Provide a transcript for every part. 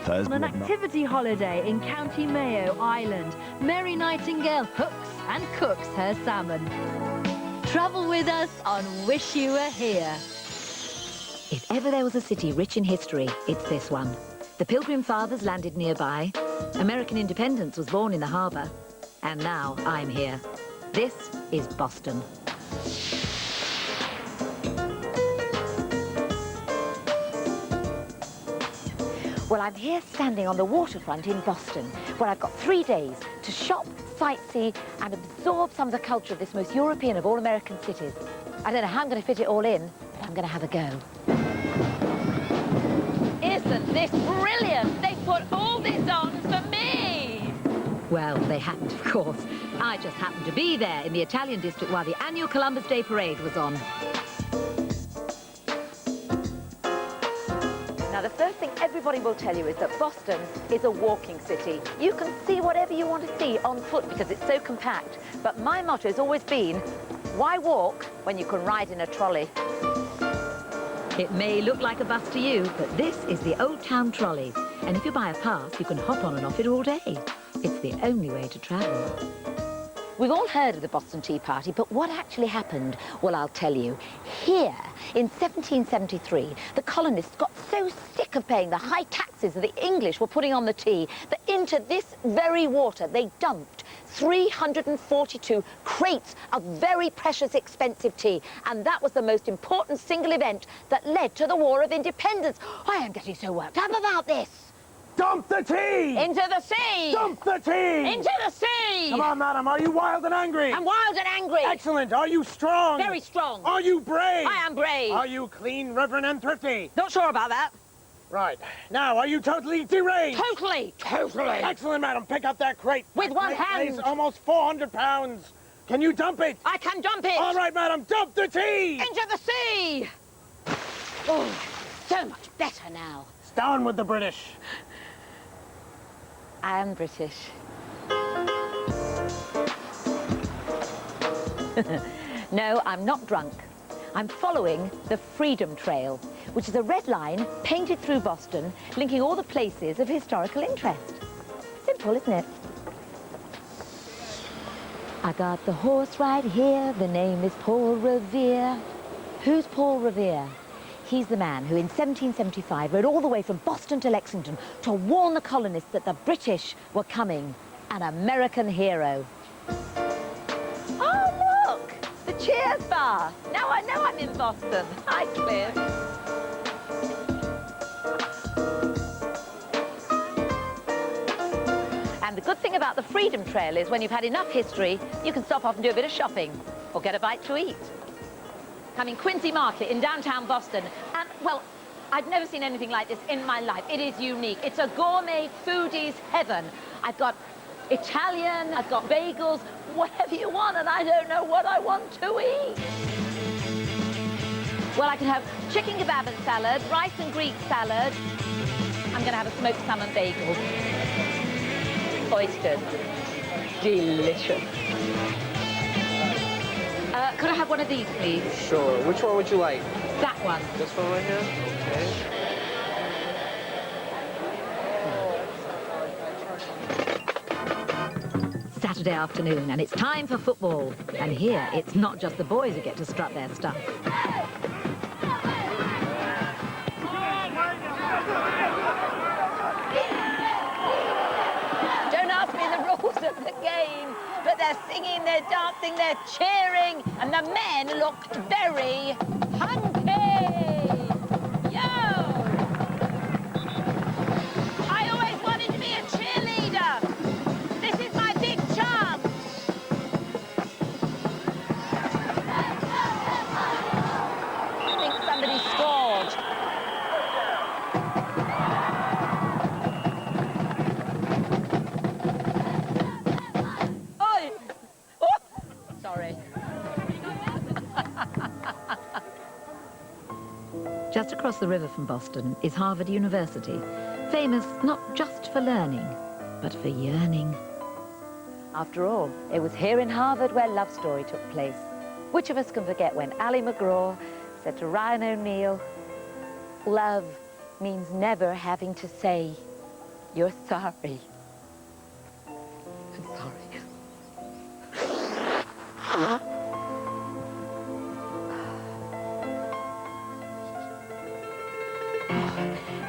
Thursday. On an activity holiday in County Mayo, Ireland, Mary Nightingale hooks and cooks her salmon. Travel with us on Wish You Were Here. If ever there was a city rich in history, it's this one. The Pilgrim Fathers landed nearby, American independence was born in the harbour, and now I'm here. This is Boston. Well, I'm here standing on the waterfront in Boston, where I've got 3 days to shop, sightsee, and absorb some of the culture of this most European of all American cities. I don't know how I'm going to fit it all in, but I'm going to have a go. Isn't this brilliant? They put all this on for me! Well, they hadn't, of course. I just happened to be there in the Italian district while the annual Columbus Day Parade was on. Now, the first thing everybody will tell you is that Boston is a walking city. You can see whatever you want to see on foot because it's so compact. But my motto has always been, why walk when you can ride in a trolley? It may look like a bus to you, but this is the Old Town Trolley. And if you buy a pass, you can hop on and off it all day. It's the only way to travel. We've all heard of the Boston Tea Party, but what actually happened? Well, I'll tell you. Here, in 1773, the colonists got so sick of paying the high taxes that the English were putting on the tea that into this very water they dumped 342 crates of very precious, expensive tea. And that was the most important single event that led to the War of Independence. I am getting so worked up about this. Dump the tea! Into the sea! Dump the tea! Into the sea! Come on, madam, are you wild and angry? I'm wild and angry! Excellent. Are you strong? Very strong. Are you brave? I am brave. Are you clean, reverent, and thrifty? Not sure about that. Right. Now, are you totally deranged? Totally! Totally! Excellent, madam. Pick up that crate. With That one crate hand. weighs almost 400 pounds. Can you dump it? I can dump it! All right, madam, dump the tea! Into the sea! Oh, so much better now. It's down with the British. I am British. No, I'm not drunk. I'm following the Freedom Trail, which is a red line painted through Boston, linking all the places of historical interest. Simple, isn't it? I got the horse right here. The name is Paul Revere. Who's Paul Revere? He's the man who in 1775 rode all the way from Boston to Lexington to warn the colonists that the British were coming. An American hero. Oh, look! The Cheers bar. Now I know I'm in Boston. Hi, Cliff. And the good thing about the Freedom Trail is when you've had enough history, you can stop off and do a bit of shopping or get a bite to eat. I'm in Quincy Market in downtown Boston, and, well, I've never seen anything like this in my life. It is unique. It's a gourmet foodie's heaven. I've got Italian, I've got bagels, whatever you want, and I don't know what I want to eat. Well, I can have chicken kebab and salad, rice and Greek salad. I'm going to have a smoked salmon bagel. Oysters. Delicious. Could I have one of these, please? Sure. Which one would you like? That one. This one right here? Okay. Saturday afternoon, and it's time for football. And here, it's not just the boys who get to strut their stuff. Don't ask me the rules of the game, but they're singing, they're dancing, they're cheering, and the men looked very hunky. Yo! I always wanted to be a cheerleader. This is my big chance. I think somebody scored. Oi! Oh! Sorry. Just across the river from Boston is Harvard University, famous not just for learning, but for yearning. After all, it was here in Harvard where Love Story took place. Which of us can forget when Ally McGraw said to Ryan O'Neill, "Love means never having to say You're sorry. I'm sorry.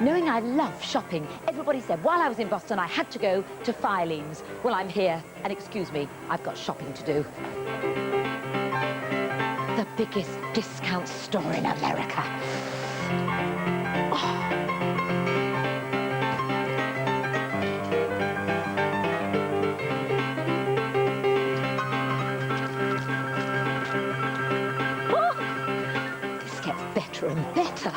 Knowing I love shopping, everybody said while I was in Boston I had to go to Filene's. Well, I'm here, and excuse me, I've got shopping to do. The biggest discount store in America. Oh, this gets better and better.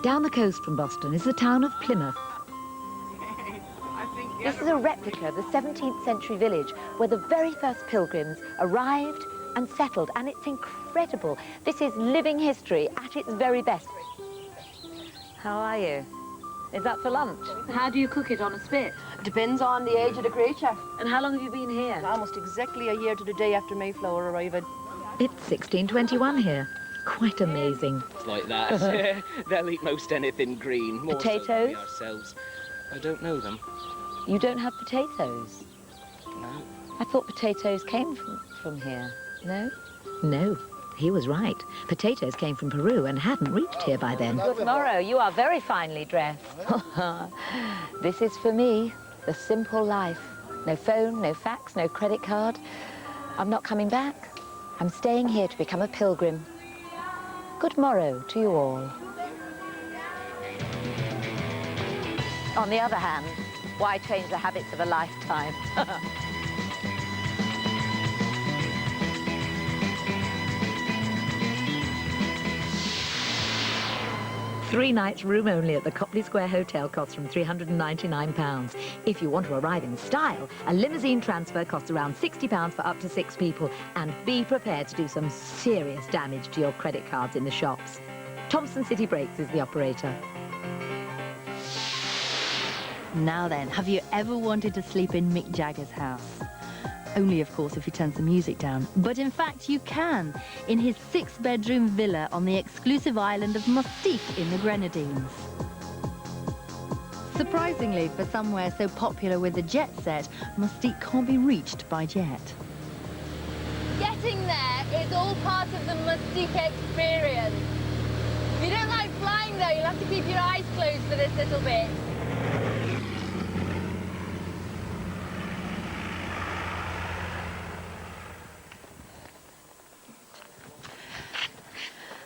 Down the coast from Boston is the town of Plymouth. This is a replica of the 17th century village where the very first pilgrims arrived and settled, and it's incredible. This is living history at its very best. How are you? Is that for lunch? How do you cook it on a spit? Depends on the age of the creature. And how long have you been here? Almost exactly a year to the day after Mayflower arrived. It's 1621 here. Quite amazing. It's like that. They'll eat most anything green. More so than Potatoes? we ourselves. I don't know them. You don't have potatoes? No. I thought potatoes came from here. No? No, he was right. Potatoes came from Peru and hadn't reached here by then. Good morrow. You are very finely dressed. This is for me, the simple life. No phone, no fax, no credit card. I'm not coming back. I'm staying here to become a pilgrim. Good morrow to you all. On the other hand, why change the habits of a lifetime? 3 nights room only at the Copley Square Hotel costs from £399. If you want to arrive in style, a limousine transfer costs around £60 for up to 6 people. And be prepared to do some serious damage to your credit cards in the shops. Thompson City Brakes is the operator. Now then, have you ever wanted to sleep in Mick Jagger's house? Only, of course, if he turns the music down. But in fact, you can, in his 6-bedroom villa on the exclusive island of Mustique in the Grenadines. Surprisingly, for somewhere so popular with the jet set, Mustique can't be reached by jet. Getting there is all part of the Mustique experience. If you don't like flying, though, you'll have to keep your eyes closed for this little bit.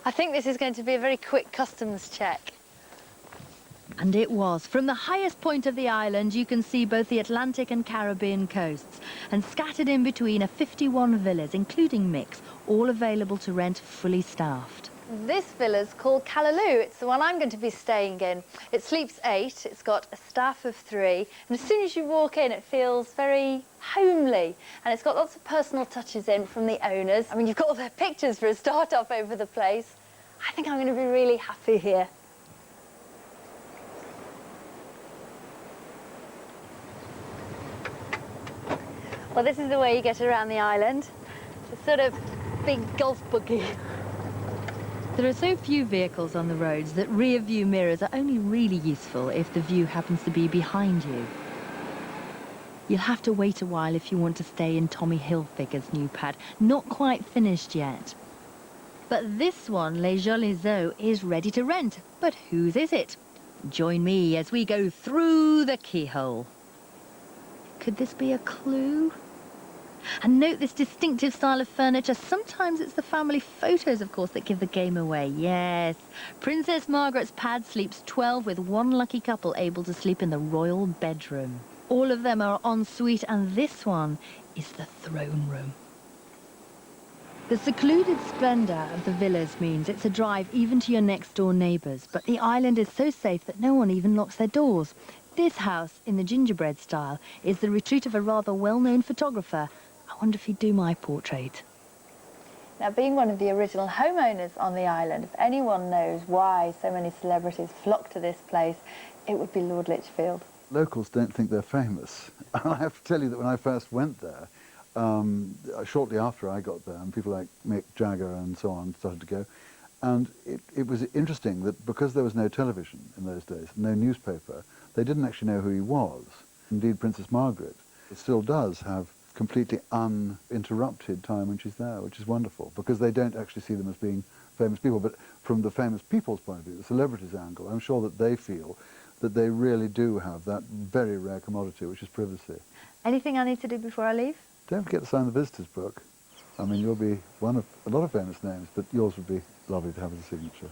I think this is going to be a very quick customs check. And it was. From the highest point of the island, you can see both the Atlantic and Caribbean coasts. And scattered in between are 51 villas, including Mick's, all available to rent, fully staffed. This villa's called Callaloo. It's the one I'm going to be staying in. It sleeps 8, it's got a staff of 3, and as soon as you walk in, it feels very homely. And it's got lots of personal touches in from the owners. I mean, you've got all their pictures for a start off over the place. I think I'm going to be really happy here. Well, this is the way you get around the island. It's a sort of big golf buggy. There are so few vehicles on the roads that rear view mirrors are only really useful if the view happens to be behind you. You'll have to wait a while if you want to stay in Tommy Hilfiger's new pad. Not quite finished yet. But this one, Les Jolies Eaux, is ready to rent. But whose is it? Join me as we go through the keyhole. Could this be a clue? And note this distinctive style of furniture. Sometimes it's the family photos, of course, that give the game away. Yes, Princess Margaret's pad sleeps 12 with one lucky couple able to sleep in the royal bedroom. All of them are en suite, and this one is the throne room. The secluded splendour of the villas means it's a drive even to your next-door neighbours, but the island is so safe that no one even locks their doors. This house, in the gingerbread style, is the retreat of a rather well-known photographer. I wonder if he'd do my portrait. Now, being one of the original homeowners on the island, if anyone knows why so many celebrities flock to this place, it would be Lord Lichfield. Locals don't think they're famous. And I have to tell you that when I first went there, shortly after I got there, and people like Mick Jagger and so on started to go. And it was interesting that because there was no television in those days, no newspaper, they didn't actually know who he was. Indeed, Princess Margaret still does have completely uninterrupted time when she's there, which is wonderful, because they don't actually see them as being famous people. But from the famous people's point of view, the celebrities' angle, I'm sure that they feel that they really do have that very rare commodity, which is privacy. Anything I need to do before I leave? Don't forget to sign the visitor's book. I mean, you'll be one of a lot of famous names, but yours would be lovely to have as a signature.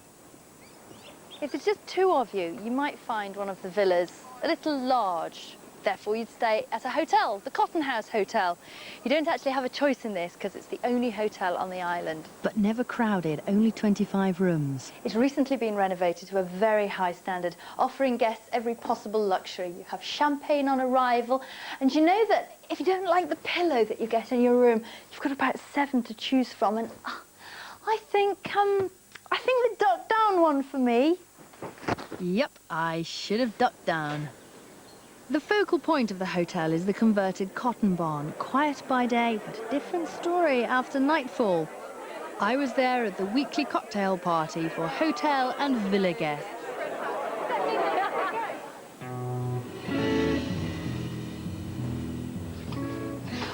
If it's just two of you, you might find one of the villas a little large. Therefore, you'd stay at a hotel, the Cotton House Hotel. You don't actually have a choice in this because it's the only hotel on the island. But never crowded, only 25 rooms. It's recently been renovated to a very high standard, offering guests every possible luxury. You have champagne on arrival, and you know that if you don't like the pillow that you get in your room, you've got about 7 to choose from, and I think the duck down one for me. Yep, I should have ducked down. The focal point of the hotel is the converted cotton barn. Quiet by day, but a different story after nightfall. I was there at the weekly cocktail party for hotel and villa guests.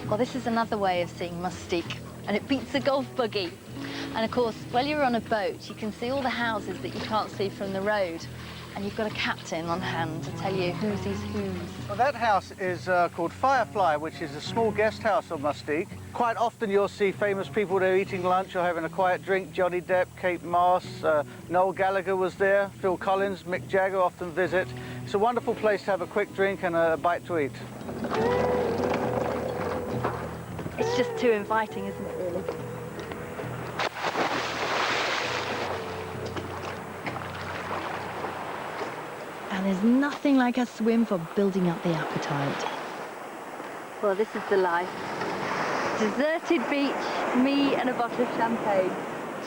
Well, this is another way of seeing Mustique, and it beats a golf buggy. And of course, while you're on a boat, you can see all the houses that you can't see from the road. And you've got a captain on hand to tell you who's is whose. Well, that house is called Firefly, which is a small guest house on Mustique. Quite often you'll see famous people there eating lunch or having a quiet drink. Johnny Depp, Kate Moss, Noel Gallagher was there, Phil Collins, Mick Jagger often visit. It's a wonderful place to have a quick drink and a bite to eat. It's just too inviting, isn't it, really? And there's nothing like a swim for building up the appetite. Well, this is the life. Deserted beach, me and a bottle of champagne.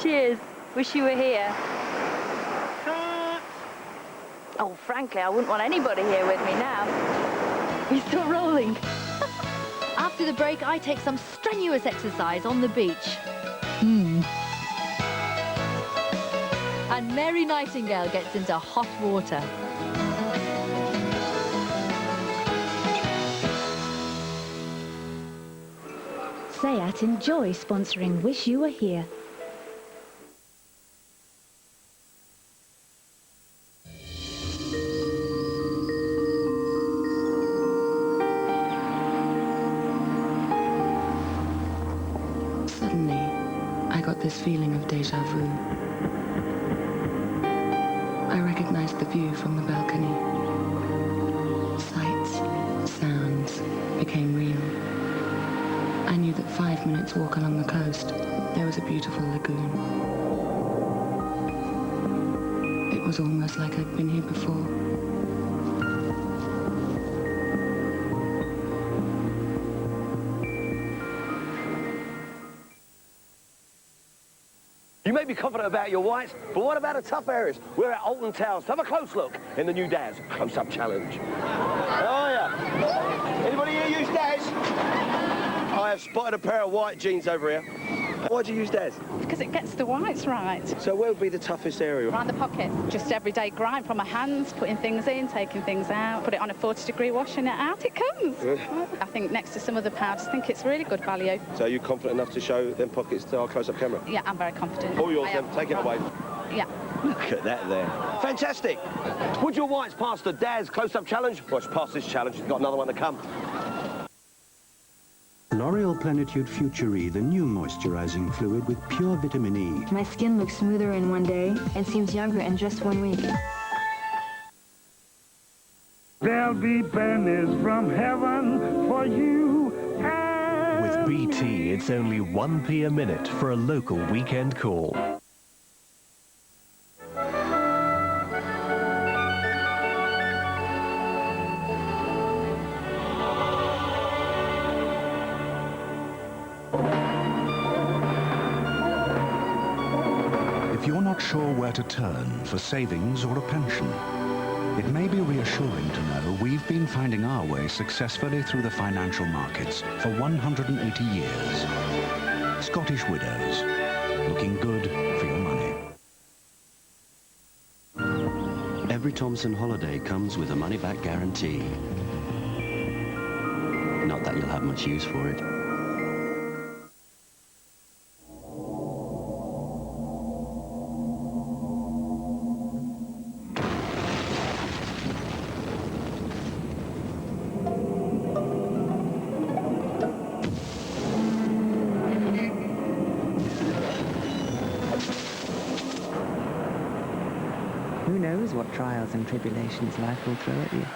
Cheers. Wish you were here. Oh, frankly, I wouldn't want anybody here with me now. You're still rolling. After the break, I take some strenuous exercise on the beach. And Mary Nightingale gets into hot water. SEAT enjoy sponsoring Wish You Were Here. Suddenly, I got this feeling of déjà vu. I recognized the view from the balcony. Sights, sounds became real. I knew that 5 minutes walk along the coast, there was a beautiful lagoon. It was almost like I'd been here before. You may be confident about your whites, but what about the tough areas? We're at Alton Towers. Have a close look in the new Daz Close-Up Challenge. Oh, yeah. Anybody here use Daz? I have spotted a pair of white jeans over here. Why'd you use Daz? Because it gets the whites right. So where would be the toughest area? Around the pocket. Just everyday grind from my hands, putting things in, taking things out, put it on a 40-degree wash and out it comes. I think next to some other powders, I think it's really good value. So are you confident enough to show them pockets to our close-up camera? Yeah, I'm very confident. All yours then, take it away. Yeah. Look at that there. Fantastic. Would your whites pass the Daz Close-Up Challenge? Well, it's passed this challenge. You've got another one to come. L'Oreal Plenitude Future E, the new moisturizing fluid with pure vitamin E. My skin looks smoother in one day and seems younger in just 1 week. There'll be pennies from heaven for you. With BT, it's only 1p a minute for a local weekend call. If you're not sure where to turn for savings or a pension, It may be reassuring to know we've been finding our way successfully through the financial markets for 180 years. Scottish Widows, looking good for your money. Every Thompson holiday comes with a money-back guarantee. Not that you'll have much use for it. Who knows what trials and tribulations life will throw at you?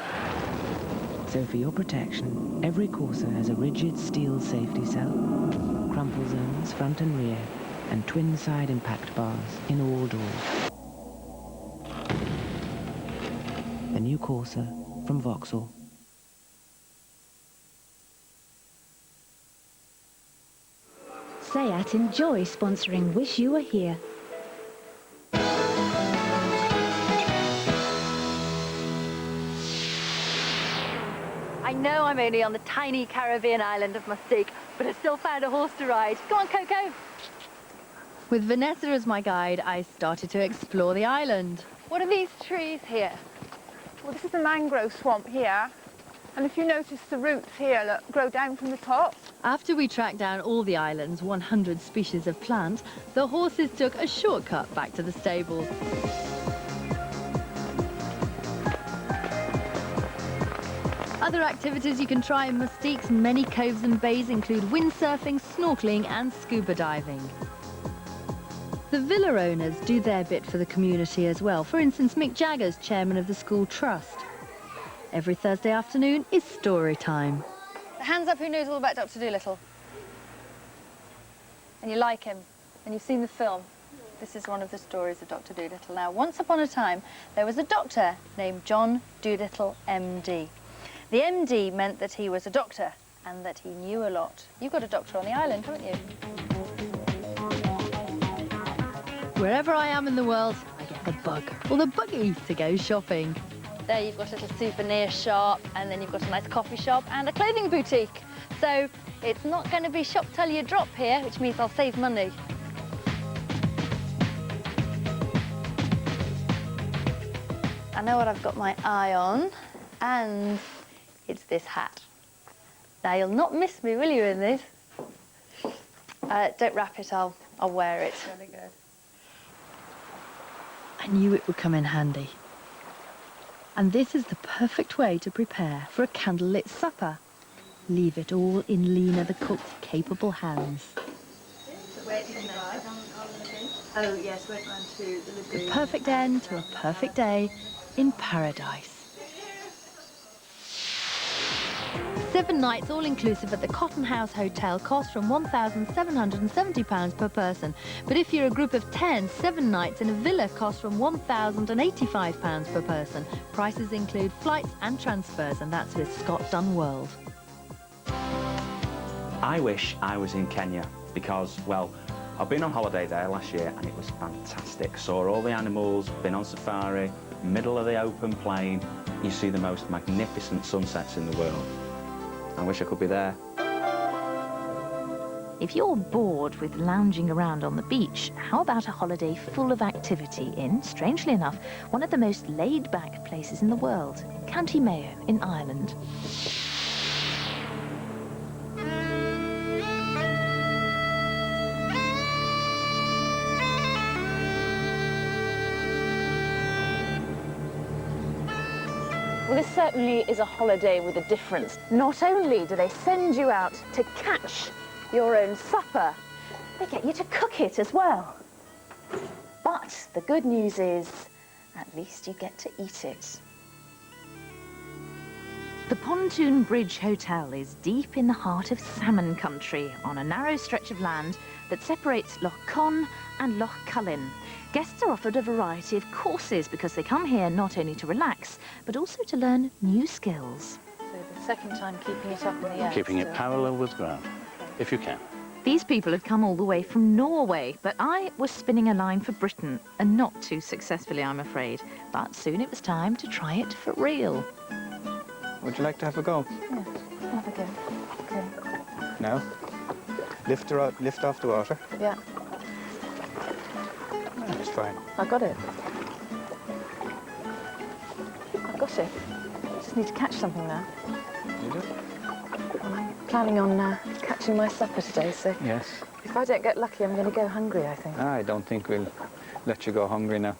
So for your protection, every Corsa has a rigid steel safety cell, crumple zones front and rear, and twin side impact bars in all doors. The new Corsa from Vauxhall. Seat enjoy sponsoring Wish You Were Here. I know I'm only on the tiny Caribbean island of Mustique, but I still found a horse to ride. Go on, Coco. With Vanessa as my guide, I started to explore the island. What are these trees here? Well, this is a mangrove swamp here. And if you notice the roots here, look, grow down from the top. After we tracked down all the island's 100 species of plants, the horses took a shortcut back to the stable. Other activities you can try in Mustique's many coves and bays include windsurfing, snorkeling and scuba diving. The villa owners do their bit for the community as well. For instance, Mick Jagger's chairman of the school trust. Every Thursday afternoon is story time. Hands up who knows all about Dr. Dolittle. And you like him, and you've seen the film. This is one of the stories of Dr. Dolittle. Now, once upon a time, there was a doctor named John Dolittle, MD. The MD meant that he was a doctor and that he knew a lot. You've got a doctor on the island, haven't you? Wherever I am in the world, I get the bug or the buggy to go shopping. There you've got a little souvenir shop, and then you've got a nice coffee shop and a clothing boutique. So it's not going to be shop till you drop here, which means I'll save money. I know what I've got my eye on, and it's this hat. Now, you'll not miss me, will you, in this? Don't wrap it, I'll wear it. Really good. I knew it would come in handy. And this is the perfect way to prepare for a candlelit supper. Leave it all in Lena the cook's capable hands. Oh, yes, went round to the lagoon. The perfect end to a perfect day in paradise. 7 nights all-inclusive at the Cotton House Hotel cost from £1,770 per person. But if you're a group of 10, 7 nights in a villa cost from £1,085 per person. Prices include flights and transfers, and that's with Scott Dunn World. I wish I was in Kenya because, well, I've been on holiday there last year and it was fantastic. Saw all the animals, been on safari, middle of the open plain. You see the most magnificent sunsets in the world. I wish I could be there. If you're bored with lounging around on the beach, how about a holiday full of activity in, strangely enough, one of the most laid-back places in the world, County Mayo in Ireland. Well, this certainly is a holiday with a difference. Not only do they send you out to catch your own supper, they get you to cook it as well. But the good news is, at least you get to eat it. The Pontoon Bridge Hotel is deep in the heart of salmon country on a narrow stretch of land that separates Loch Conn and Loch Cullen. Guests are offered a variety of courses because they come here not only to relax, but also to learn new skills. So the second time keeping it up in the air. Keeping it parallel with ground, if you can. These people had come all the way from Norway, but I was spinning a line for Britain, and not too successfully, I'm afraid. But soon it was time to try it for real. Would you like to have a go? Yeah, have a go. Okay. No. Lift her out, lift off the water. Yeah. That's fine. I got it. I've got it. Just need to catch something now. You do? I'm planning on catching my supper today, so Yes. if I don't get lucky, I'm going to go hungry, I think. I don't think we'll let you go hungry now.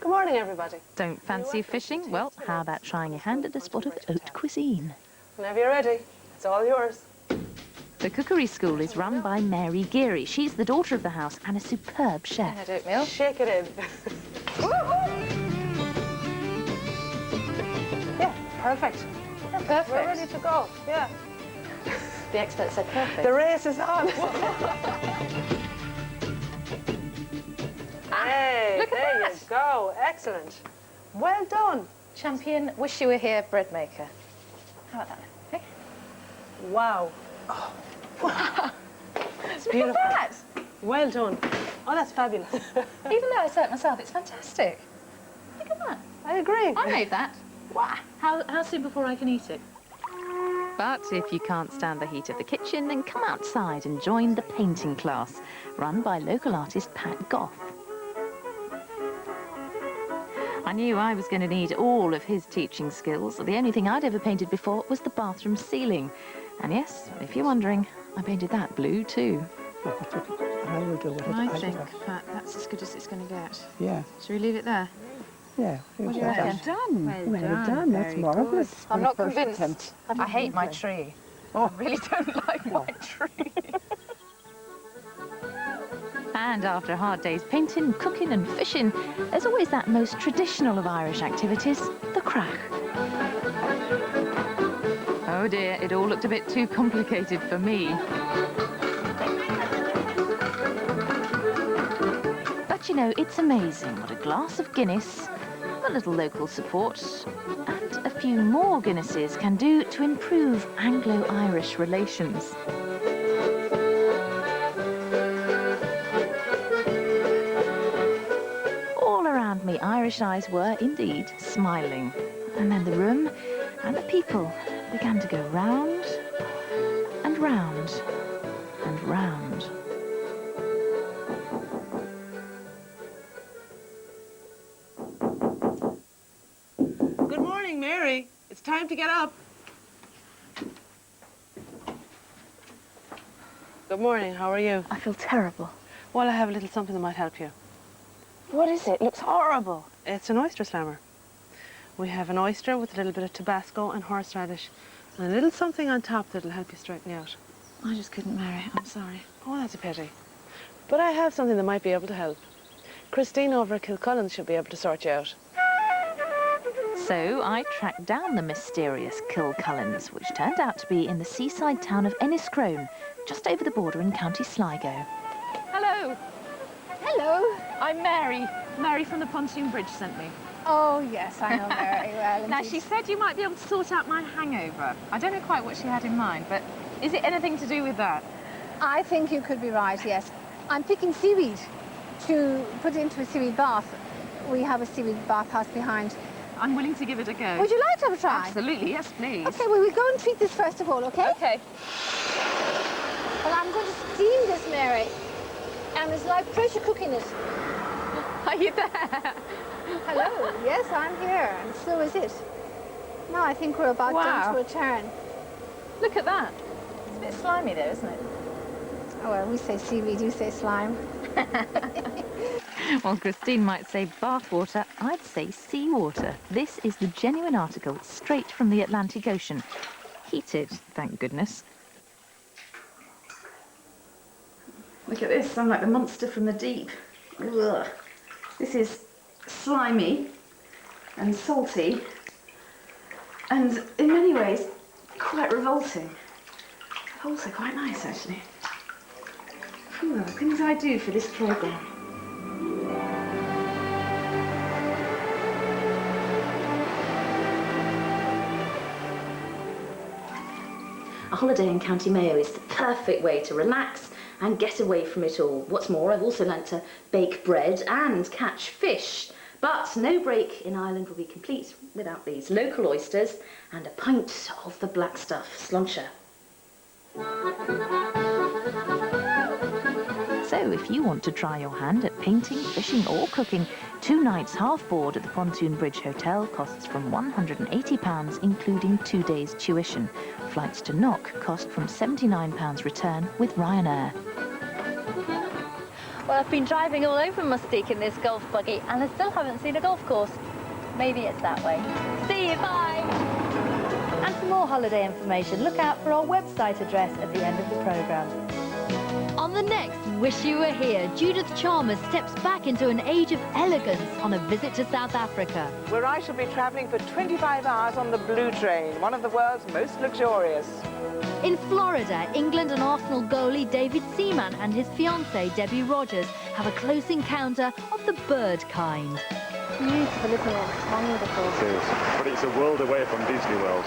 Good morning, everybody. Don't fancy fishing? Well, how about trying your hand at a spot of haute cuisine? Whenever you're ready, it's all yours. The cookery school is run by Mary Geary. She's the daughter of the house and a superb chef. Head oatmeal. Shake it in. Yeah, perfect. You're perfect. We're ready to go. Yeah. The expert said perfect. The race is on. Hey, look at there that. you go. Excellent. Well done. Champion, wish you were here, bread maker. How about that? Okay. Wow. It's beautiful. Look at that. Well done. Oh, that's fabulous. Even though I say it myself, it's fantastic. Look at that. I agree. I made that. Wow. How soon before I can eat it? But if you can't stand the heat of the kitchen, then come outside and join the painting class, run by local artist Pat Goff. I knew I was going to need all of his teaching skills. The only thing I'd ever painted before was the bathroom ceiling. And yes, if you're wondering, I painted that blue too. I will do it. I think, Pat, that's as good as it's going to get. Yeah. Should we leave it there? Yeah. What do you reckon? Well done. That's marvellous. I'm not convinced. I hate my tree. Oh. I really don't like my tree. And after a hard day's painting, cooking and fishing, there's always that most traditional of Irish activities, the crack. Oh dear, it all looked a bit too complicated for me. But you know, it's amazing what a glass of Guinness, a little local support, and a few more Guinnesses can do to improve Anglo-Irish relations. All around me, Irish eyes were indeed smiling. And then the room and the people began to go round and round and round. Good morning, Mary. It's time to get up. Good morning. How are you? I feel terrible. Well, I have a little something that might help you. What is it? It looks horrible. It's an oyster slammer. We have an oyster with a little bit of Tabasco and horseradish and a little something on top that'll help you straighten you out. I just couldn't marry. I'm sorry. Oh, that's a pity. But I have something that might be able to help. Christine over at Kilcullen should be able to sort you out. So I tracked down the mysterious Kilcullens, which turned out to be in the seaside town of Enniscrone, just over the border in County Sligo. Hello. Hello. I'm Mary. Mary from the Pontoon Bridge sent me. Oh, yes, I know very well. Now, indeed. she said you might be able to sort out my hangover. I don't know quite what she had in mind, but is it anything to do with that? I think you could be right, yes. I'm picking seaweed to put into a seaweed bath. We have a seaweed bathhouse behind. I'm willing to give it a go. Would you like to have a try? Absolutely, yes, please. Okay, well, we'll go and treat this first of all, okay? Okay. Well, I'm going to steam this, Mary. And it's like pressure cooking it. Are you there? Hello. Yes, I'm here, and so is it. Now I think we're about done to return. Look at that. It's a bit slimy though, isn't it? Oh, well, we say seaweed, you say slime. Well, Christine might say bathwater, I'd say seawater. This is the genuine article, straight from the Atlantic Ocean. Heated, thank goodness. Look at this. I'm like the monster from the deep. Ugh. This is slimy and salty and in many ways quite revolting. Also quite nice, actually. Ooh, things I do for this programme. holiday in County Mayo is the perfect way to relax and get away from it all. What's more, I've also learnt to bake bread and catch fish. But no break in Ireland will be complete without these local oysters and a pint of the black stuff, sláinte. So if you want to try your hand at painting, fishing or cooking, 2 nights half board at the Pontoon Bridge Hotel costs from £180, including 2 days tuition. Flights to Knock cost from £79 return with Ryanair. Well, I've been driving all over Mustique in this golf buggy and I still haven't seen a golf course. Maybe it's that way. See you, bye! And for more holiday information, look out for our website address at the end of the programme. On the next Wish You Were Here, Judith Chalmers steps back into an age of elegance on a visit to South Africa. Where I shall be travelling for 25 hours on the Blue Train, one of the world's most luxurious. In Florida, England and Arsenal goalie David Seaman and his fiancée Debbie Rogers have a close encounter of the bird kind. Beautiful, isn't it? Wonderful. It is, but it's a world away from Disney World.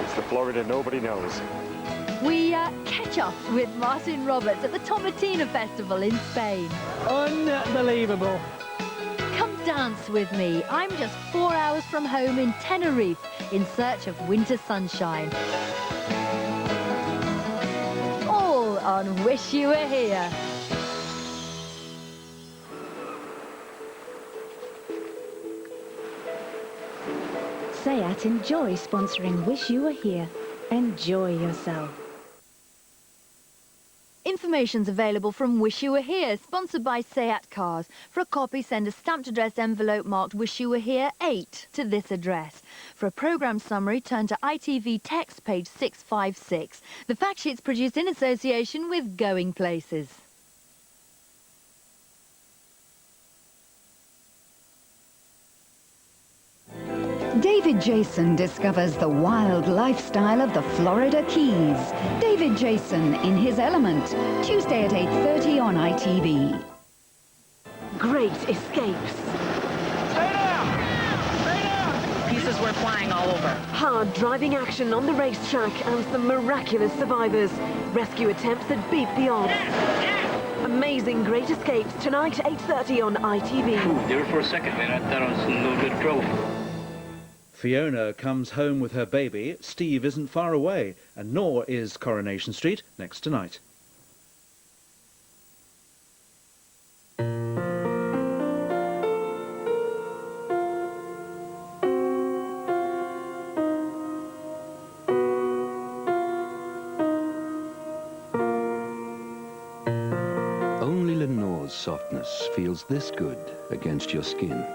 It's the Florida nobody knows. We catch up with Martin Roberts at the Tomatina Festival in Spain. Unbelievable. Come dance with me. I'm just 4 hours from home in Tenerife in search of winter sunshine. All on Wish You Were Here. Seat enjoy sponsoring Wish You Were Here. Enjoy yourself. Information's available from Wish You Were Here, sponsored by Seat Cars. For a copy, send a stamped address envelope marked Wish You Were Here 8 to this address. For a programme summary, turn to ITV Text, page 656. The fact sheet's produced in association with Going Places. David Jason discovers the wild lifestyle of the Florida Keys. David Jason in his element. Tuesday at 8:30 on ITV. Great escapes. Pieces were flying all over. Hard driving action on the racetrack and some miraculous survivors. Rescue attempts that beat the odds. Amazing Great Escapes tonight, 8:30 on ITV. Ooh, there for a second, man. I thought I was in a little bit of trouble. Fiona comes home with her baby. Steve isn't far away, and nor is Coronation Street next tonight. Only Lenore's softness feels this good against your skin.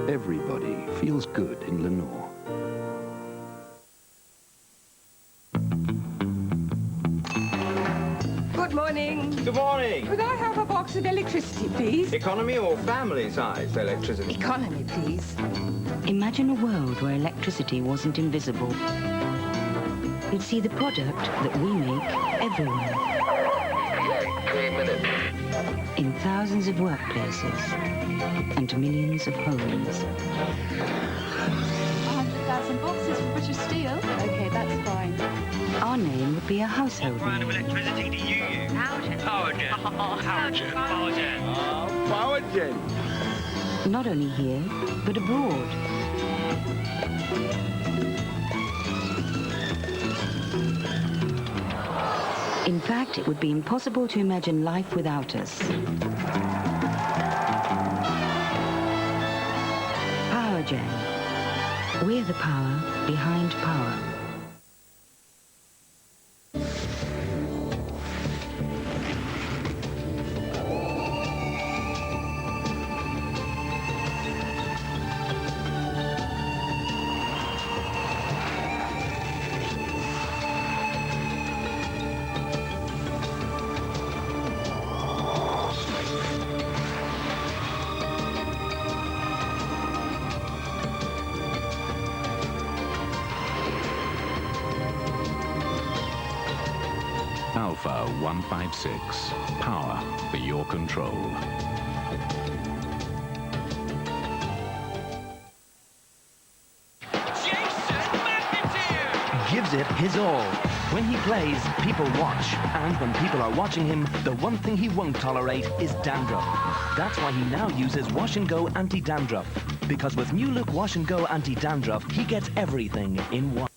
Everybody feels good in Lenore. Good morning. Good morning. Could I have a box of electricity, please? Economy or family-sized electricity? Economy, please. Imagine a world where electricity wasn't invisible. You'd see the product that we make everywhere. 3 minutes. In thousands of workplaces and millions of homes. 100,000 boxes for British Steel. Okay, that's fine. Our name would be a household What kind of name. electricity do you use? Power gen. Power gen. Power gen. Power gen. Power gen. Not only here, but abroad. In fact, it would be impossible to imagine life without us. Power Gen. We're the power behind power. Alpha 156. Power for your control. gives it his all. When he plays, people watch. And when people are watching him, the one thing he won't tolerate is dandruff. That's why he now uses Wash and Go Anti-Dandruff. Because with new look Wash and Go Anti-Dandruff, he gets everything in one.